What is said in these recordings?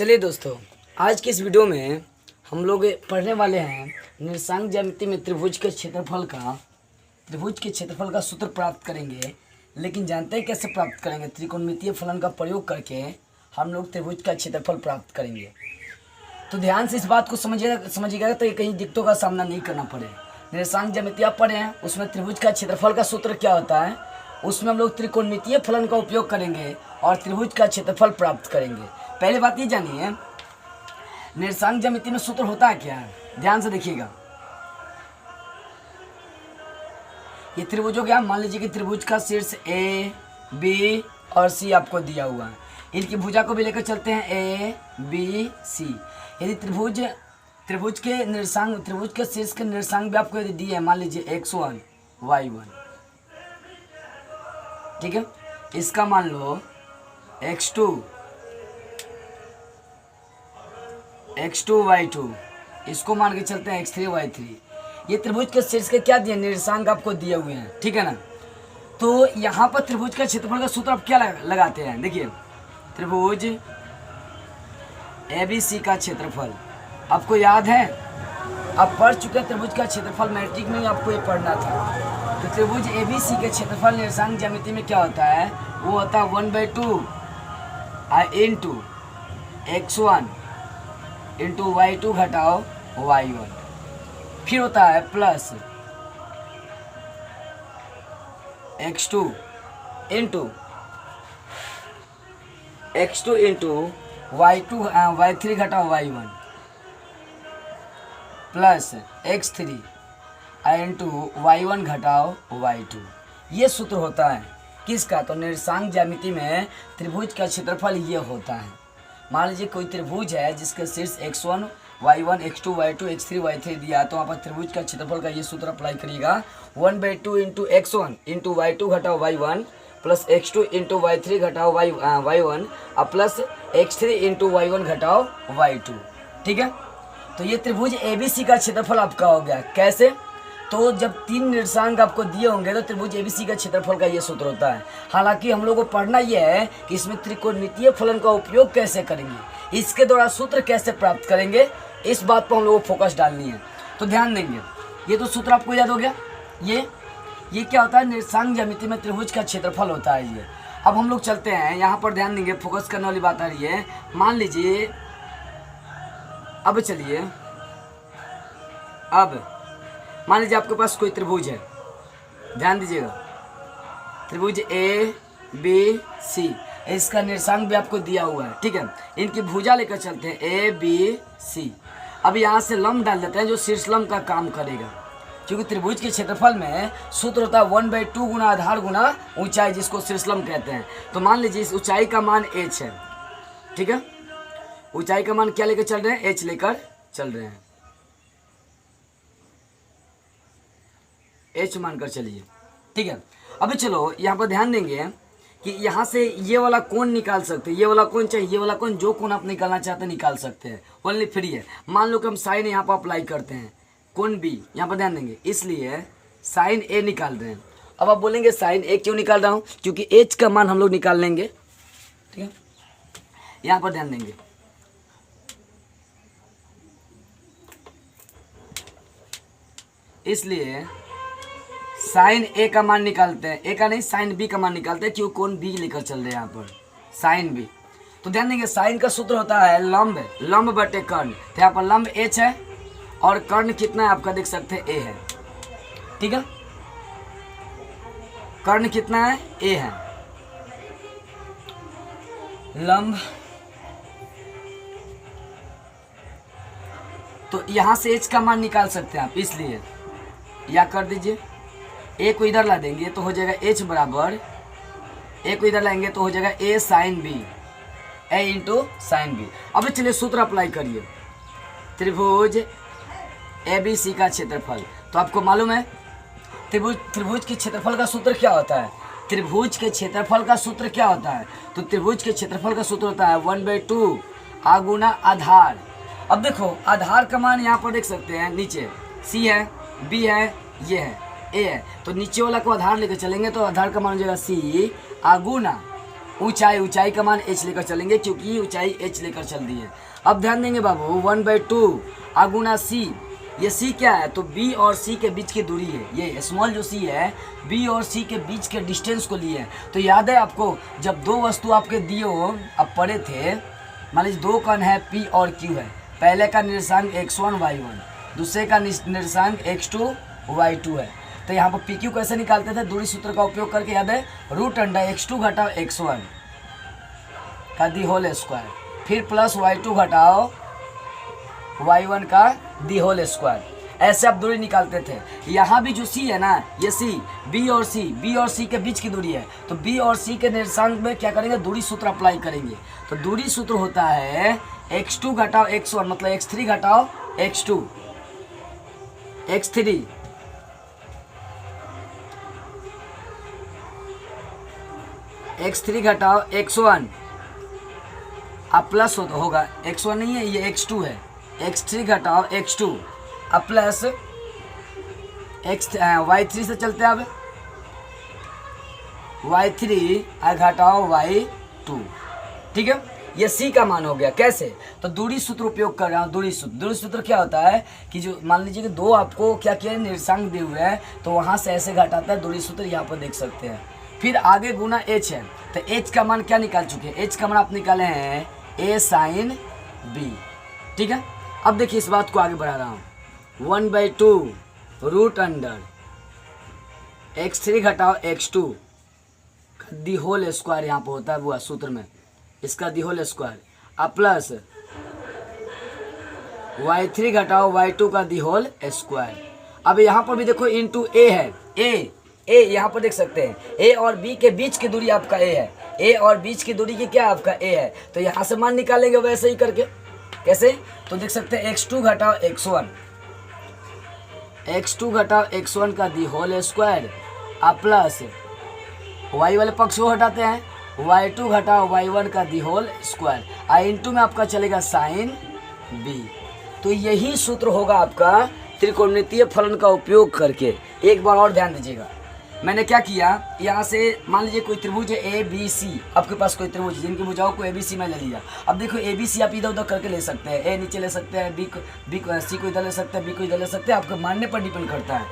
चलिए दोस्तों, आज की इस वीडियो में हम लोग पढ़ने वाले हैं निर्देशांक ज्यामिति में त्रिभुज के क्षेत्रफल का सूत्र प्राप्त करेंगे। लेकिन जानते हैं कैसे प्राप्त करेंगे? त्रिकोणमितीय फलन का प्रयोग करके हम लोग त्रिभुज का क्षेत्रफल प्राप्त करेंगे। तो ध्यान से इस बात को समझिएगा तो ये कहीं दिक्कतों का सामना नहीं करना पड़े। निर्देशांक ज्यामिति आप पढ़े हैं, उसमें त्रिभुज का क्षेत्रफल का सूत्र क्या होता है, उसमें हम लोग त्रिकोणमितीय फलन का उपयोग करेंगे और त्रिभुज का क्षेत्रफल प्राप्त करेंगे। पहले बात ये जानिए, निर्देशांक ज्यामिति में सूत्र होता है क्या है? ध्यान से देखिएगा। ये त्रिभुज हो गया। मान लीजिए कि त्रिभुज का शीर्ष ए, बी और सी आपको दिया हुआ है। इनकी भुजा को भी लेकर चलते हैं ए, बी, सी। यदि त्रिभुज के शीर्ष के निर्देशांक भी आपको यदि दिए हैं, मान लीजिए x1, y1, ठीक है। इसका मान लो x2, y2, इसको मान के चलते हैं x3, y3। ये त्रिभुज के शीर्ष के क्या दिए? निर्देशांक आपको दिए हुए हैं, ठीक है ना। तो यहाँ पर त्रिभुज का क्षेत्रफल का सूत्र आप क्या लगाते हैं? देखिए, त्रिभुज ABC का क्षेत्रफल आपको याद है, आप पढ़ चुके हैं। त्रिभुज का क्षेत्रफल मैट्रिक में आपको ये पढ़ना था। तो त्रिभुज ABC के क्षेत्रफल निर्देशांक ज्यामिति में क्या होता है? वो होता है 1/2 इंटू x1 इंटू y2 घटाओ y1। फिर होता है प्लस x2 इंटू y3 घटाओ y1 plus x3 into y1 घटाओ y2। ये सूत्र होता है किसका? तो निर्देशांक ज्यामिति में त्रिभुज का क्षेत्रफल ये होता है। मान लीजिए कोई त्रिभुज है जिसके शीर्ष x1, y1, x2, y2, x3, y3 दिया है, तो वहाँ पर त्रिभुज का क्षेत्रफल का ये सूत्र अप्लाई करिएगा। 1/2 इंटू x1 इंटू y2 घटाओ y1 plus x2 into y3 घटाओ y1 और प्लस x3 इंटू y1 घटाओ y2, ठीक है। तो ये त्रिभुज ABC का क्षेत्रफल आपका हो गया। कैसे? तो जब तीन निर्देशांक आपको दिए होंगे तो त्रिभुज ABC का क्षेत्रफल का ये सूत्र होता है। हालांकि हम लोग को पढ़ना यह है कि इसमें त्रिकोणमितीय फलन का उपयोग कैसे करेंगे, इसके द्वारा सूत्र कैसे प्राप्त करेंगे, इस बात पर हम लोग को फोकस डालनी है। तो ध्यान देंगे, ये तो सूत्र आपको याद हो गया। ये क्या होता है? निर्देशांक ज्यामिति में त्रिभुज का क्षेत्रफल होता है ये। अब हम लोग चलते हैं, यहाँ पर ध्यान देंगे, फोकस करने वाली बात आ रही है। मान लीजिए, अब चलिए, मान लीजिए आपके पास कोई त्रिभुज है, ध्यान दीजिएगा, त्रिभुज ए, बी, सी। इसका निर्देशांक भी आपको दिया हुआ है, ठीक है। इनकी भुजा लेकर चलते हैं ए, बी, सी। अब यहाँ से लंब डाल देते हैं जो शीर्ष लंब का काम करेगा, क्योंकि त्रिभुज के क्षेत्रफल में सूत्र होता है 1/2 गुना आधार गुना ऊंचाई, जिसको शीर्ष लंब कहते हैं। तो मान लीजिए इस ऊंचाई का मान h है, ठीक है। ऊंचाई का मान क्या लेकर चल रहे हैं? h लेकर चल रहे हैं, h मानकर चलिए, ठीक है। अभी चलो यहाँ पर ध्यान देंगे कि यहाँ से ये वाला कोण निकाल सकते हैं, ये वाला कोण चाहिए, ये वाला कोण, जो कोण आप निकालना चाहते हैं निकाल सकते हैं, ओनली फ्री है। मान लो कि हम साइन यहाँ पर अप्लाई करते हैं, कोण बी, यहाँ पर ध्यान देंगे, इसलिए साइन ए निकाल रहे हैं। अब आप बोलेंगे साइन ए क्यों निकाल रहा हूँ? क्योंकि एच का मान हम लोग निकाल लेंगे, ठीक है। यहाँ पर ध्यान देंगे, इसलिए साइन ए का मान निकालते हैं, ए का नहीं, साइन बी का मान निकालते हैं, क्योंकि कोण बी लेकर चल रहे हैं यहाँ पर, साइन बी। तो ध्यान देंगे, साइन का सूत्र होता है लंब बटे कर्ण। तो यहाँ पर लंब h है और कर्ण कितना है आपका देख सकते हैं, a है, ठीक है। कर्ण कितना है? a है। लंब, तो यहाँ से h का मान निकाल सकते हैं आप, इसलिए या कर दीजिए, a को इधर ला देंगे तो हो जाएगा h बराबर, a को इधर लाएंगे तो हो जाएगा a sine b, a into sine b. अब चलिए सूत्र अप्लाई करिए, त्रिभुज ABC का क्षेत्रफल। तो आपको मालूम है त्रिभुज के क्षेत्रफल का सूत्र क्या होता है? त्रिभुज के क्षेत्रफल का सूत्र क्या होता है? तो त्रिभुज के क्षेत्रफल का सूत्र होता है 1/2 गुना आधार। अब देखो, आधार का मान यहाँ पर देख सकते हैं, नीचे C है, B है, ये है, A है। तो नीचे वाला को आधार लेकर चलेंगे तो आधार का मान हो जाएगा C गुना ऊंचाई का मान h लेकर चलेंगे क्योंकि ऊंचाई h लेकर चल दी है। अब ध्यान देंगे बाबू 1/2 अगुना c, ये c क्या है तो b और c के बीच की दूरी है, ये स्मॉल जो c है b और c के बीच के डिस्टेंस को लिए है। तो याद है आपको जब दो वस्तु आपके दिए हो अब पढ़े थे, मान लीजिए दो कण है p और q है, पहले का निर्देशांक x1 y1, दूसरे का निर्देशांक x2 y2 है। तो यहाँ पर पी क्यू कैसे निकालते थे, दूरी सूत्र का उपयोग करके, याद है √x2 घटाओ x1 का दी होल स्क्वायर, फिर प्लस y2 घटाओ y1 का दी होल स्क्वायर, ऐसे आप दूरी निकालते थे। यहाँ भी जो c है ना, ये c b और c के बीच की दूरी है, तो b और c के निर्देशांक में क्या करेंगे, दूरी सूत्र अप्लाई करेंगे। तो दूरी सूत्र होता है x2 घटाओ x1 मतलब x3 घटाओ x2, x3 घटाओ x1 अब प्लस होगा, x1 नहीं है ये x2 है, x3 घटाओ x2 अब प्लस y3 से चलते हैं अब y3 घटाओ y2, ठीक है। ये c का मान हो गया। कैसे, तो दूरी सूत्र उपयोग कर रहा हूँ। दूरी सूत्र क्या होता है कि जो मान लीजिए कि दो आपको क्या किया निर्देशांक दिए हुए हैं तो वहाँ से ऐसे घटाता है, दूरी सूत्र यहाँ पर देख सकते हैं। फिर आगे गुना h है, तो h का मान क्या निकाल चुके हैं, h का मान आप निकाले हैं a sin b, ठीक है। अब देखिए इस बात को आगे बढ़ा रहा हूँ, 1/2 √x3 घटाओ x2 दी होल स्क्वायर, यहाँ पर होता है वो सूत्र में इसका दी होल स्क्वायर, अब प्लस y3 घटाओ y2 का दी होल स्क्वायर। अब यहाँ पर भी देखो इंटू a है, a यहाँ पर देख सकते हैं a और b के बीच की दूरी आपका a है, a और बीच की दूरी की क्या आपका a है, तो यहाँ से मान निकालेंगे वैसे ही करके। कैसे, तो देख सकते हैं x2 घटाओ x1 का दी होल स्क्वायर, अब प्लस y वाले पक्ष को हटाते हैं, y2 घटाओ y1 का दी होल स्क्वायर, इंटू में आपका चलेगा साइन b। तो यही सूत्र होगा आपका त्रिकोणमितीय फलन का उपयोग करके। एक बार और ध्यान दीजिएगा, मैंने क्या किया, यहाँ से मान लीजिए कोई त्रिभुज है ए बी सी, आपके पास कोई त्रिभुज जिनकी भुजाओं को ए बी सी में ले लिया। अब देखो ए बी सी आप इधर उधर करके ले सकते हैं, ए नीचे ले सकते हैं, बी सी को इधर ले सकते हैं, बी को इधर ले सकते हैं, आपके मानने पर डिपेंड करता है।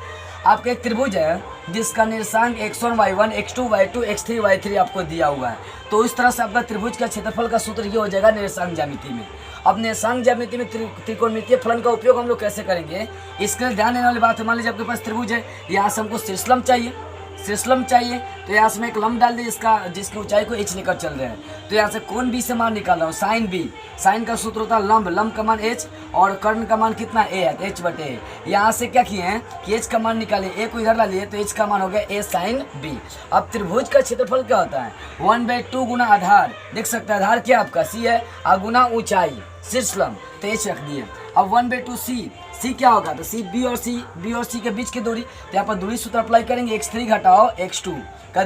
आपका एक त्रिभुज है जिसका निर्देशांक x1 y1 x2 y2 x3 y3 आपको दिया हुआ है, तो इस तरह से आपका त्रिभुज का क्षेत्रफल का सूत्र ये हो जाएगा निर्देशांक ज्यामिति में। अब निर्देशांक ज्यामिति में त्रिकोणमितीय फलन का उपयोग हम लोग कैसे करेंगे, इसके लिए ध्यान देने वाली बात है। मान लीजिए आपके पास त्रिभुज है, यहाँ से हमको शीर्षलंब चाहिए, तो यहाँ से मैं एक लंब डाल दी जिसकी ऊंचाई को h लेकर चल रहे हैं, तो यहाँ से कोण b से मान निकाल रहा हूँ साइन b। साइन का सूत्र होता है लंब का मान h और कर्ण का मान कितना a है, तो h/a। यहाँ से क्या किए हैं कि h का मान निकाले, a को इधर ला लिए तो h का मान हो गया a sin b। अब त्रिभुज का क्षेत्रफल क्या होता है, 1/2 गुना आधार, देख सकते हैं आधार क्या आपका c है, गुना ऊंचाई शीर्षलंब, तो h रख दिए। अब 1/2 c क्या होगा, तो c b और c के बीच की दूरी, तो यहाँ पर दूरी सूत्र अप्लाई करेंगे, x3 घटाओ x2 का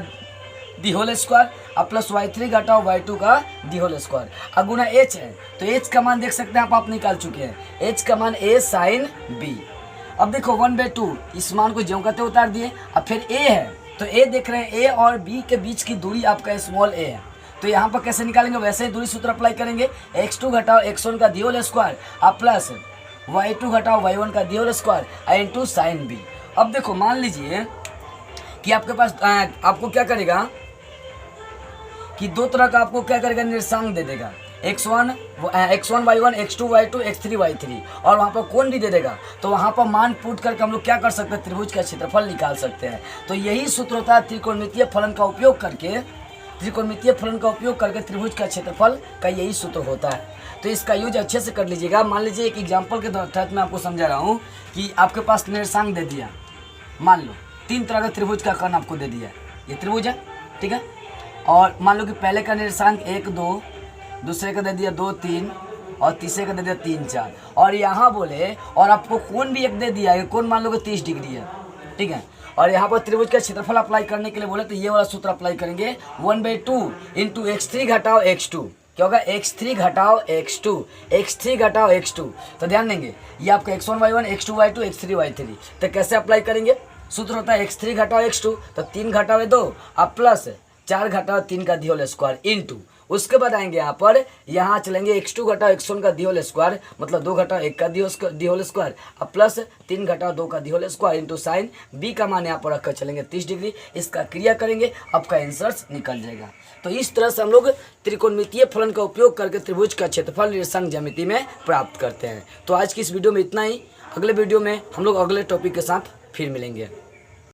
दी होल स्क्वायर, अब प्लस y3 घटाओ y2 का दी होल स्क्वायर, अब गुना h है, तो h का मान देख सकते हैं आप निकाल चुके हैं, h का मान a sin b। अब देखो 1/2 इस मान को ज्यों करते उतार दिए। अब फिर a है, तो a देख रहे हैं a और b के बीच की दूरी आपका स्मॉल a है, तो यहाँ पर कैसे निकालेंगे, वैसे ही दूरी सूत्र अप्लाई करेंगे, x2 घटाओ x1 का दी होल स्क्वायर, अब प्लस y2 घटाओ y1 का the whole square into sine b। अब देखो मान लीजिए कि आपके पास आपको क्या करेगा कि दो तरह का आपको क्या करेगा निर्देशांक दे देगा, x1 y1 x2 y2 x3 y3, और वहाँ पर कोण भी दे देगा, तो वहाँ पर मान पुट करके हम लोग क्या कर सकते हैं, त्रिभुज का क्षेत्रफल निकाल सकते हैं। तो यही सूत्र होता है त्रिकोणमितीय फलन का उपयोग करके त्रिभुज का क्षेत्रफल का यही सूत्र होता है। तो इसका यूज अच्छे से कर लीजिएगा। मान लीजिए एक एग्जांपल के तहत मैं आपको समझा रहा हूँ कि आपके पास निर्देशांक दे दिया, मान लो 3 तरह का त्रिभुज का कर्ण आपको दे दिया, ये त्रिभुज है, ठीक है, और मान लो कि पहले का निर्देशांक 1 2, दूसरे का दे दिया 2 3 और तीसरे का दे दिया 3 4, और यहाँ बोले और आपको कोण भी एक दे दिया है, कोण मान लो कि 30 डिग्री है, ठीक है, और यहाँ पर त्रिभुज का क्षेत्रफल अप्लाई करने के लिए बोले तो ये वाला सूत्र अप्लाई करेंगे, 1/2 इंटू x3 घटाओ x2, क्या होगा x3 घटाओ x2, तो ध्यान देंगे ये आपका x1 y1 x2 y2 x3 y3, तो कैसे अप्लाई करेंगे, सूत्र होता है x3 घटाओ x2, तो 3 घटाओ 2 अब प्लस 4 घटाओ 3 का दी होल स्क्वायर इंटू, उसके बाद आएंगे यहाँ पर, यहाँ चलेंगे x2 घटाओ x1 का दी होल स्क्वायर, मतलब 2 घटाओ 1 का दी होल स्क्वायर, अब प्लस 3 घटाओ 2 का the whole square into sine b का मान यहाँ पर रखकर चलेंगे 30 डिग्री, इसका क्रिया करेंगे, आपका आंसर निकल जाएगा। तो इस तरह से हम लोग त्रिकोणमितीय फलन का उपयोग करके त्रिभुज का क्षेत्रफल निर्देशांक ज्यामिति में प्राप्त करते हैं। तो आज की इस वीडियो में इतना ही, अगले वीडियो में हम लोग अगले टॉपिक के साथ फिर मिलेंगे।